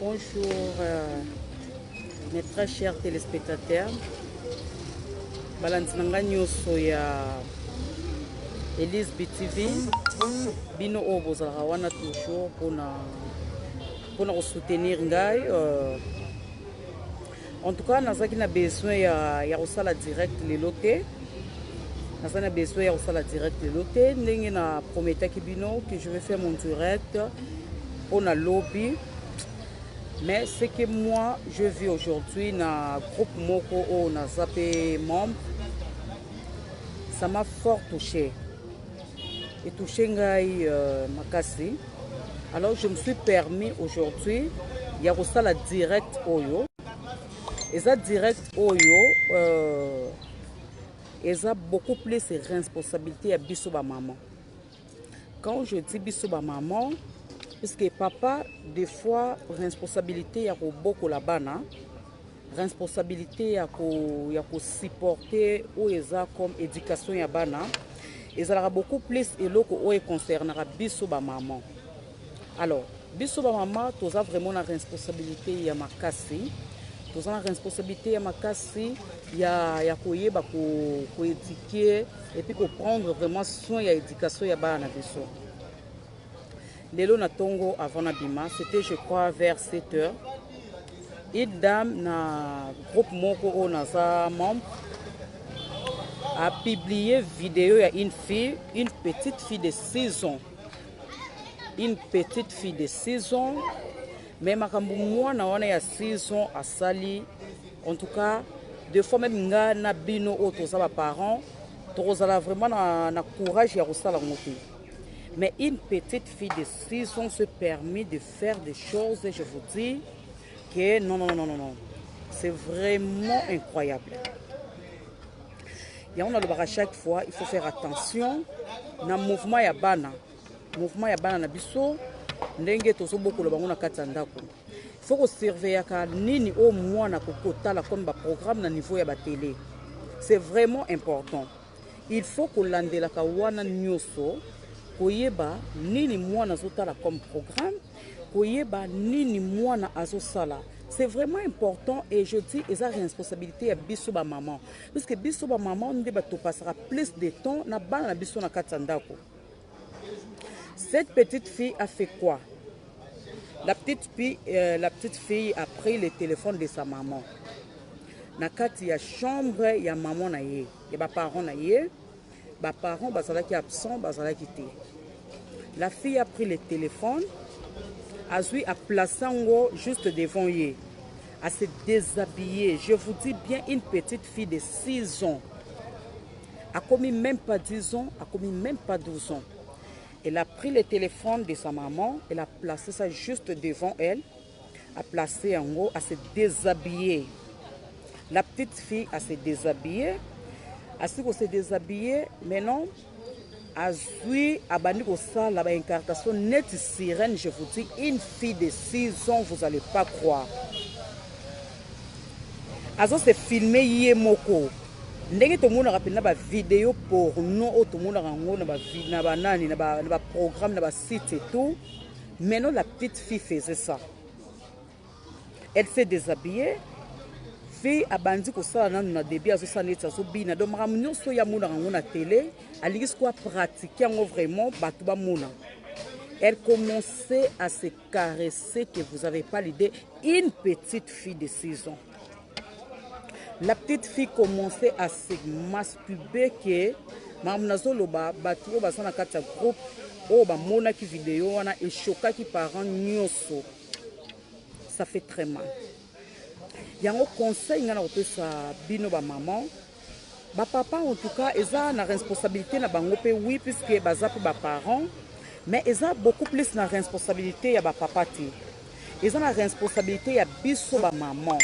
Bonjour mes très chers téléspectateurs. Balantinanga nyoso ya Elise BTV. Bino obozala wana toujours pour soutenir ngai. En tout cas, nazaki na besoin ya kosala direct lelo te. Nazaki na besoin ya kosala direct lelo te. Ndenge na prometaki bino que je vais faire mon direct pour na lobby. Mais ce que moi je vis aujourd'hui dans le groupe Moko ou dans Zapé membre, ça m'a fort touché. Et touché ngai makasi. Alors je me suis permis aujourd'hui, il y a aussi la direct Oyo. Et ça direct Oyo, et ça beaucoup plus de responsabilité à Bissouba maman. Quand je dis Bissouba maman, parce que papa, des fois, responsabilité ya ko boko la bana, responsabilité ya ko supporter ou eza comme éducation ya bana, et ça aura beaucoup plus et loko o concernera biso ba maman. Alors, biso ba maman, tu as vraiment la responsabilité ya makasi, tu as la responsabilité ya makasi ya ko yeba ko éduquer et puis ko prendre vraiment soin ya éducation ya bana biso. Lelo na tongo avant na bima, c'était je crois vers 7 heures. Une dame na groupe Moko o naza membre a publié vidéo ya une fille, une petite fille de 6 ans. Une petite fille de 6 ans. Mais makambu mwana wana ya 6 ans a sali. En tout cas, des fois même nga na bino o toza ba parents, tozala vraiment na courage ya kosala ngote. Mais une petite fille de 6 ans se permet de faire des choses et je vous dis que non. C'est vraiment incroyable. Et on a le bar à chaque fois, il faut faire attention. Dans le mouvement ya bana. Mouvement ya bana na biso, ndenge tozo beaucoup le bango na katandako. Il faut surveiller ka nini au moins na kokota la comme ba programme na niveau ya ba télé. C'est vraiment important. Il faut que landela ka wana nyoso. Koyeba nini mwana azotala comme programme, koyeba nini mwana azosala. C'est vraiment important et je dis et ça responsabilité à biso ba maman. Parce que biso ba maman on débat to passera plus de temps na bana na biso na katandako. Cette petite fille a fait quoi? La petite fille a pris le téléphone de sa maman. Na kati ya chambre ya maman na ye, ya ba parents na ye. Les parents sont absents, la fille a pris le téléphone, a placé juste devant elle, à se déshabiller. Je vous dis bien, une petite fille de 6 ans, a commis même pas 10 ans, a commis même pas 12 ans. Elle a pris le téléphone de sa maman, elle a placé ça juste devant elle, a placé en haut, à se déshabiller. La petite fille a se déshabillé. Ainsi qu'on s'est déshabillé, maintenant, Azui Abani Kosa, la incarnation nette sirène, je vous dis, une fille de 6 ans, vous n'allez pas croire. Azo s'est filmé hier moko. Ndenge tout le monde a rappelé na vidéo porno, tout le monde a rango na programme, na site et tout. Maintenant, la petite fille faisait ça. Elle s'est déshabillée. Fille abandi ko sala nanu na début azo saneta zo bina donc makamnyo so ya muna rango na télé alingis quoi pratiquer en vraiment batu ba muna. Elle commençait à se caresser que vous avez pas l'idée, une petite fille de 6 ans. La petite fille commençait à se masturber que mamnazo loba batu ba sana kata groupe o ba mona ki vidéo wana et choka ki parents nyoso. Ça fait très mal. Il y a un conseil ngana opesa bino ba maman ba papa en tout cas ils ont la responsabilité na bango pe oui puisque baza pe ba parents mais ils ont beaucoup plus la responsabilité ya ba papa ti ils ont la responsabilité ya biso ba maman.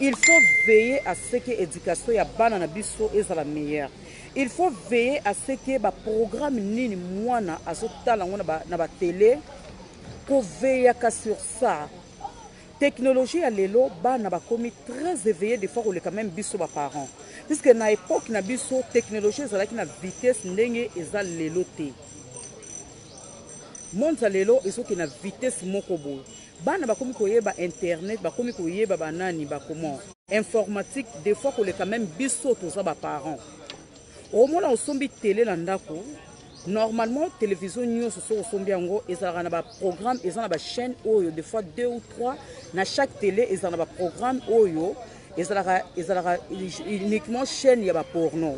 Il faut veiller à ce que l'éducation ya bana na biso est la meilleure. Il faut veiller à ce que ba programme nini mwana azotala ngona na ba télé ko veiller sur ça. Technologie à l'élo, bana ba komi très éveillé des fois ou les quand même biso ba parents. Puisque na époque na biso technologie ezala ki na vitesse ndenge eza l'élo te. Monde à l'élo ezo ki na vitesse moko boy. bana bakomi koyeba internet bakomi koyeba banani comment informatique des fois que quand même biso toza ba parents au moins osombi télé na ndako normalement télévision nyonso so osombi yango ezalaka na ba programme ezana ba chaîne oyo des fois 2 ou 3 na chaque télé ezana ba programme oyo ezalaka uniquement chaîne ya ba porno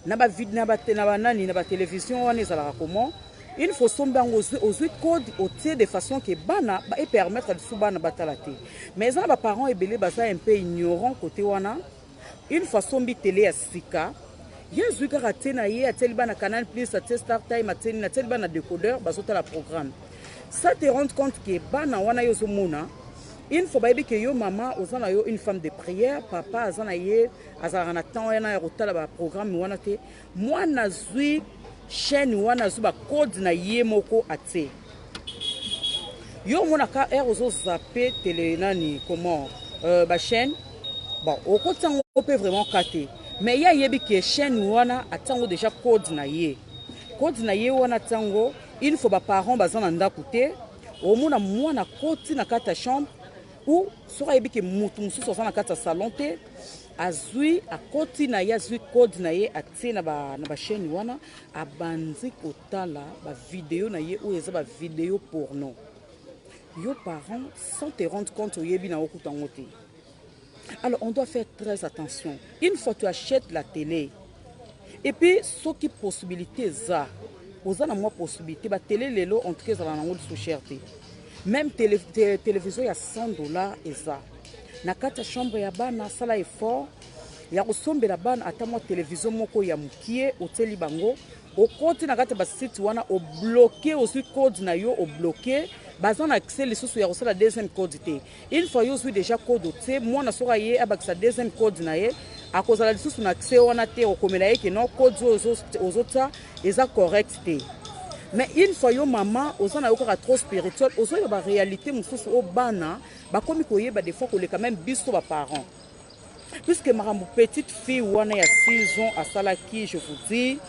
na ba vidéo na ba banani na ba télévision wana ezalaka comment il faut somber aux code au de façon que bana et permettre de subana batalate mais ça les parents et belé basa un peu ignorant côté wana une façon bi télé à sika yezu ka ratena ye atel bana canal plus à star time atel na tel bana décodeur bazota la programme ça te rend compte que bana wana yozo mona il faut baby que yo maman ozana yo une femme de prière papa azana ye azana temps yana ya rotala ba programme wana te moi nazui chaîne wana zuba code na ye moko ate yo mona ka ozo zappé télé nani comment ba chaîne bon au côté on peut vraiment cater mais ya yebi que chaîne wana atango déjà code na ye wana tango il faut ba parents bazana ndako te au mona mwana koti na kata chambre ou sera yebi que mutu mususu azana kata salon te azui akoti na ya zui code na ye atie na ba chaîne wana abanzi kotala ba vidéo na ye ou eza ba vidéo porno yo parents sans te rendre compte yebi na okutango te. Alors on doit faire très attention une fois tu achètes la télé et puis ce qui possibilité za ozana moi possibilité ba télé lelo en tout cas za na ngol sous cherté même télévision ya $100 eza na kata chambre ya bana sala effort ya kosombela bana ata mo télévision moko ya mukie oteli bango okoti na kata ba site wana o bloquer aussi code na yo o bloquer bazan accès les sous ya kosala deuxième code te une fois yo déjà code te moi na soka ye abakisa deuxième code na ye akozala les sous na accès wana te okomela ye ke non code ozota eza correct te. Mais une fois yo maman ozana yo ka trop spirituel ozo yo ba réalité mususu o bana ba komi koyeba des fois que les quand même biso ba parents puisque ma petite fille wana ya 6 ans à salaki je vous dis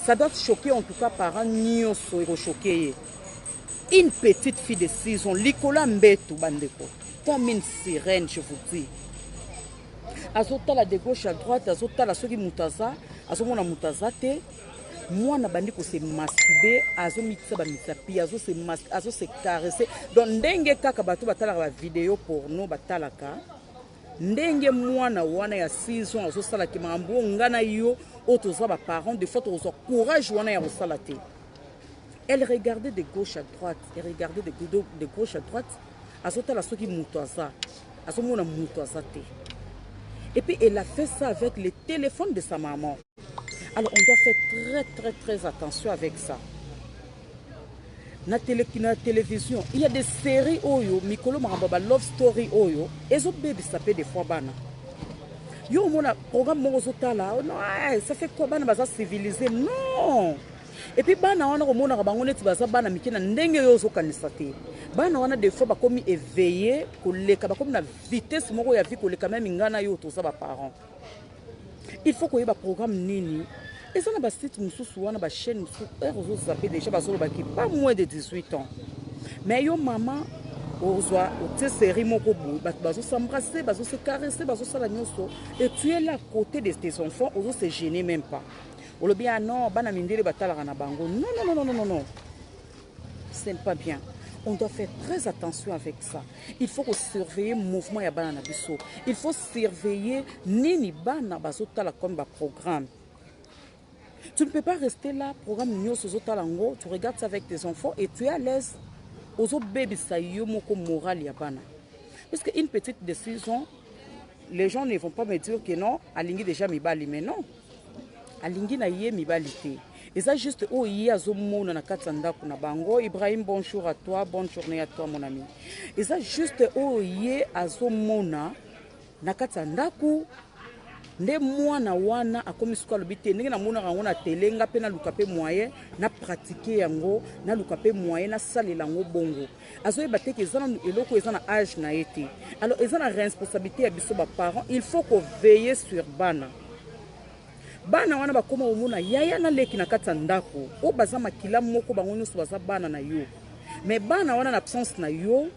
ça doit choquer en tout cas parents nyonso ero choquer une petite fille de 6 ans likola mbeto bandeko comme une sirène je vous dis azotala de gauche à droite azotala soki mutaza azomona mutaza te mwana bandi ko se masturber azomitisa ba mitapi azo se caresser donc ndenge kaka bato batala ba vidéo porno batalaka ndenge mwana wana ya 6 ans azosala ki mambo ngana yo otoza ba parents de fois ozo courage wana ya kosala te. Elle regardait de gauche à droite et regardait de gauche à droite azotala soki mutaza azomona mutaza te et puis elle a fait ça avec le téléphone de sa maman. Alors on doit faire très attention avec ça. Na télévision, il y a des séries oyo, mikolo maramba love story oyo, ezo baby ça peut des fois bana. Yo mona programme mozotala, non, ça fait quoi bana baza civilisé? Non. Et puis bana wana ko mona bango neti baza bana mikena ndenge yo zo kanisa te. Bana wana des fois bakomi éveillé koleka bakomi na vitesse moko ya vie koleka même ngana yo to za ba parents. Il faut qu'il y ait un programme nini. Et ça, on a un site wana ba chaîne mususu ezo zappé déjà basolo baki pas moins de 18 ans. Mais yo maman ozwa ote série moko bout bazo s'embrasser, bazo se caresser, bazo sala nyonso et tu es là à côté de tes enfants, ozo se gêner même pas. Olo bien non, bana mindele batala na bango. Non. C'est pas bien. On doit faire très attention avec ça. Il faut surveiller le mouvement ya bana na biso. Il faut surveiller nini bana bazotala comme ba programme. Tu ne peux pas rester là, programme nyoso zotalango, tu regardes ça avec tes enfants et tu es à l'aise. Ozo baby sa yo moko moral ya bana. Parce qu'une petite décision, les gens ne vont pas me dire que non, alingi déjà mibali, mais non. Alingi na ye mibali te. Et ça juste oh hier azomona na katanda kuna bango Ibrahim bonjour à toi bonne journée à toi mon ami. Et ça juste oh hier azomona na katanda ku nde mwana wana akomi suka lobite ndenge na mona rango na telenga pe na lukape moyen na pratiquer yango na lukape moyen na salela ngo bongo azoyeba te ke ezana eloko ezana âge na été. Alors ezana responsabilité ya biso ba parents, il faut qu'on veille sur bana. Bana wana bakoma omona yaya na leki na kata ndako o baza makila moko bango nyonso baza bana na yo mais bana wana na absence na yo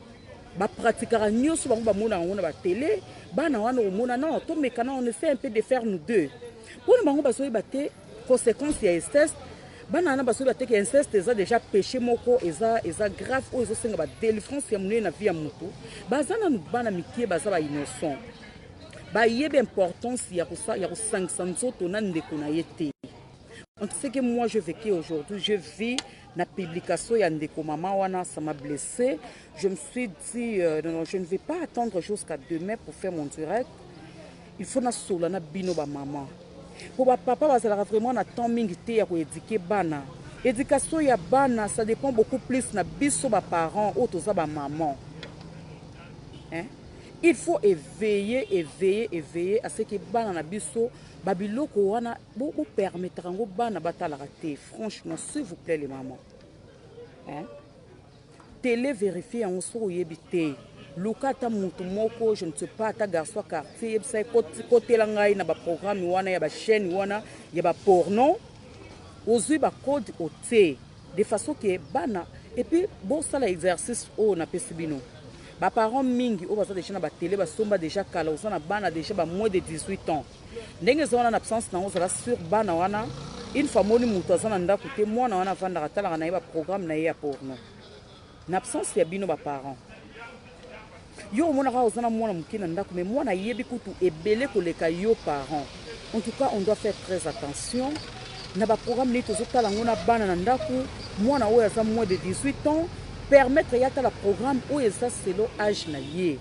ba pratiquera nyonso bango bamona ngo na ba télé bana wana omona non to mekana on essaie un peu de faire nous deux pour bango basoyi baté conséquence ya inceste bana wana basoyi baté que inceste eza déjà péché moko eza grave o ezosenga ba délivrance ya monene na vie ya moto bazana bana mikie baza ba innocent ba yebe importance ya kosangisa nzoto na ndeko na ye te. On sait que moi je vécu aujourd'hui, je vis la publication ya ndeko mama wana, ça m'a blessé. Je me suis dit non, je ne vais pas attendre jusqu'à demain pour faire mon direct. Il faut na sola na bino ba maman. Pour ba papa bazala vraiment na temps mingi te ya ko éduquer bana. Éducation ya bana ça dépend beaucoup plus na biso ba parents ou toza ba maman. Hein? Il faut éveiller à ce que bana na biso babiloko wana bo permettre ngo bana batala raté. Franchement, s'il vous plaît les mamans. Hein? Télé vérifier en so yebité. Lukata mutu moko, je ne sais pas ta garçon quartier, ça côté la ngai na ba programme wana ya ba chaîne wana ya ba porno. Ozui ba code oté de façon que bana et puis bon ça l'exercice o na pesibino. Ba parents mingi o baza déjà na ba télé ba somba déjà kala o na bana déjà ba moins de 18 ans. Ndenge zona na absence na ozala sur bana wana une fois moni mutu azana ndako te mwana wana vanda katala na ba programme na ya porno. Na absence ya bino ba parents. Yo mona ka ozana mwana mukina ndako mais mwana yebi kutu ebele koleka yo parents. En tout cas, on doit faire très attention. Na ba programme ni tozotala ngona bana na ndako mwana oyo aza moins de 18 ans permettre yata la programme où eza selo âge na ye.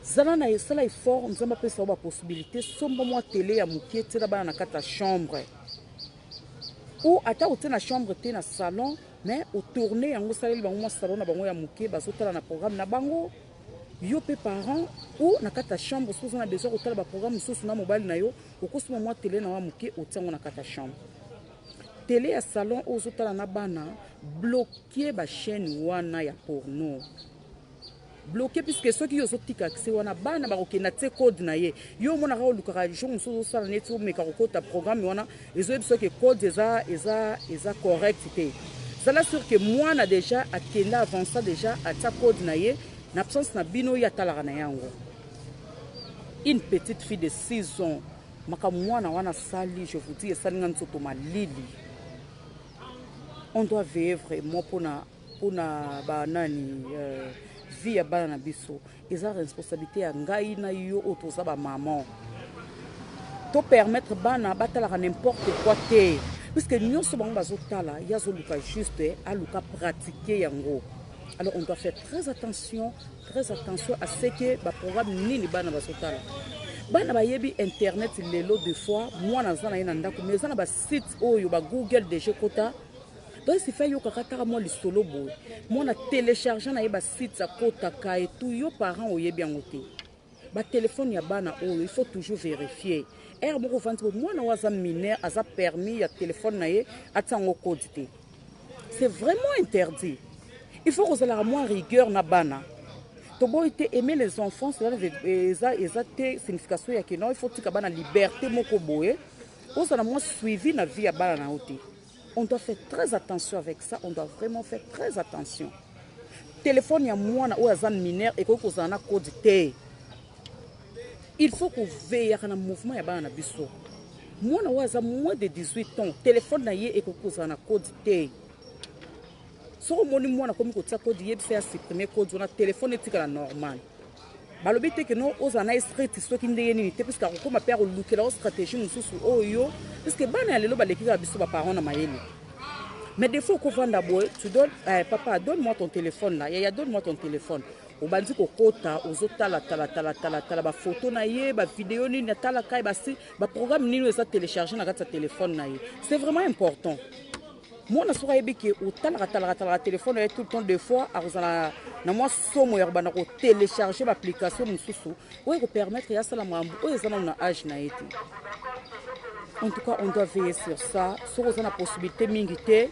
Zala na esala effort nzamba pesa ba possibilité somba moi télé ya mukie tela bana na kata chambre. Ou ata ote na chambre te na salon mais au tourner yango saleli bango mo salon na bango ya mukie bazotala na programme na bango. Yo pe parents ou na kata chambre sozo na besoin otala ba programme soso na mobile na yo okosuma moi télé na wa mukie otiango na kata chambre. Télé à salon aux autres na bana bloquer ba chaîne wana ya porno bloquer puisque ceux qui ont tika accès wana bana ba okena te code na ye yo mona ka oluka jour so sala net so meka ko ta programme wana ezo biso que code eza correct te ça sûr que moi na déjà akenda avant ça déjà à ta code na ye na absence na bino ya talaka na yango une petite fille de 6 ans maka mwana wana sali je vous dis esali nganzo to malili. On doit veiller vraiment pour na banani vie ya bana na biso eza responsabilité ya ngai na yo otoza ba maman to permettre bana batala n'importe quoi te puisque nyonso bango bazotala yazo luka juste a luka pratiquer yango. Alors on doit faire très attention à ce que ba programme nini bana bazotala bana ba yebi internet lelo deux fois moi na zana ina ndako mais zana ba site oyo ba Google déjà kota. Donc si fait yo kakataka moi le solo boy moi na télécharger na yeba site sa kota ka et tout yo parents oyebi angote ba téléphone ya bana oyo il faut toujours vérifier moko vante moi na waza mineur aza permis ya téléphone na ye atango code te c'est vraiment interdit. Il faut que la moins rigueur na bana to boy te aimer les enfants c'est eza te signification ya que non il faut que bana liberté moko boye osala moins suivi na vie ya bana na ote. On doit faire très attention avec ça. On doit vraiment faire très attention. Téléphone ya mwana ou azan mineur et ko zana code te. Il faut qu'on veille à un mouvement ya bana biso. Mwana ou azan moins de 18 ans. Téléphone na ye et ko zana code te. So moni mwana komi ko tia code ye bisa supprimer code na téléphone etika la normal. Balobi te que non ozana street so ki ndeye ni te parce que ko ma père lukela stratégie mususu oyo parce que bana lelo baleki ka biso ba parents na mayele. Mais des fois qu'on vend boy tu donnes papa donne-moi ton téléphone là ya donne-moi ton téléphone. Obandi ko kota ozotala tala ba photo na ye ba vidéo ni na tala kai ba si ba programme ni eza télécharger na kata téléphone na ye. C'est vraiment important. Moi na soka yebi ke otala téléphone et tout le temps des fois arozala na moi somo ya bana ko télécharger l'application mususu ou ko permettre ya sala mambo o ezana na âge na été. En tout cas on doit veiller sur ça so ozana possibilité mingi te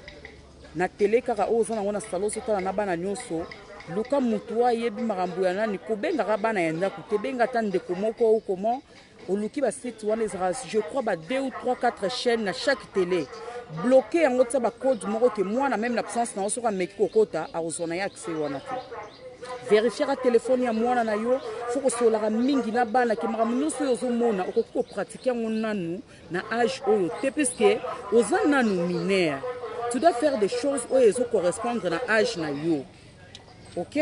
na télé kaka o ozana ngona salo so tala na bana nyonso luka mutu yebi makambo ya nani ko benga bana ya ndako te benga tande ko moko ou comment au luki ba site wana je crois ba 2 ou 3 4 chaînes na chaque télé. bloqué yango tia ba code moko ke moi na même l'absence na osoka meki kokota arozona ya accès wana te vérifier ka téléphone ya mwana na yo faut que solaka mingi na bana ke mara nyonso yo ozomona okoki kopratiquer yango nanu na âge oyo te puisque oza nanu mineur tu dois faire des choses oyo ezocorrespondre na âge na yo. Ok,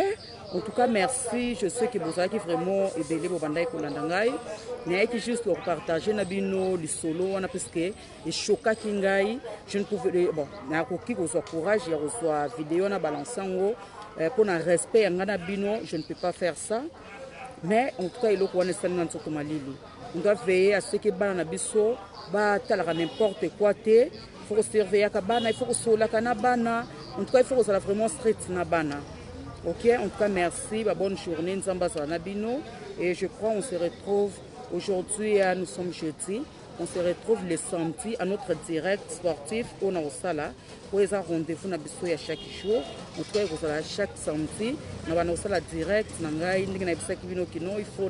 en tout cas merci, je sais que vous avez vraiment ebele bobanda ekolanda ngai nayaki juste pour partager na bino lisolo wana parce que eshokaki ngai je ne pouvais bon nakoki kozwa courage ya kozwa vidéo na balansango pour na respect ya ngai na bino je ne peux pas faire ça mais en tout cas eloko wana esali nga nzoto malili on doit veiller à ce que bana na biso batalaka n'importe quoi te il faut surveiller ka bana il faut kosolaka na bana en tout cas il faut kozala vraiment strict na bana. Ok, en tout cas merci, bonne journée, et je crois on se retrouve aujourd'hui, nous sommes jeudi, on se retrouve le samedi à notre direct sportif au Naosala, pour les rendez-vous à chaque jour, en tout cas chaque samedi, nous avons direct, il faut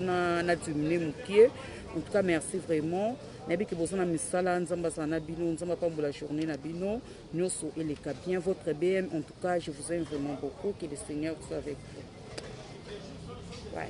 diminuer mon pied. En tout cas, merci vraiment. Nabi que vous en misala nzamba sana bino nzamba pambola journée na bino nyoso eleka bien votre BM. En tout cas, je vous aime vraiment beaucoup, que le Seigneur soit avec vous. Ouais.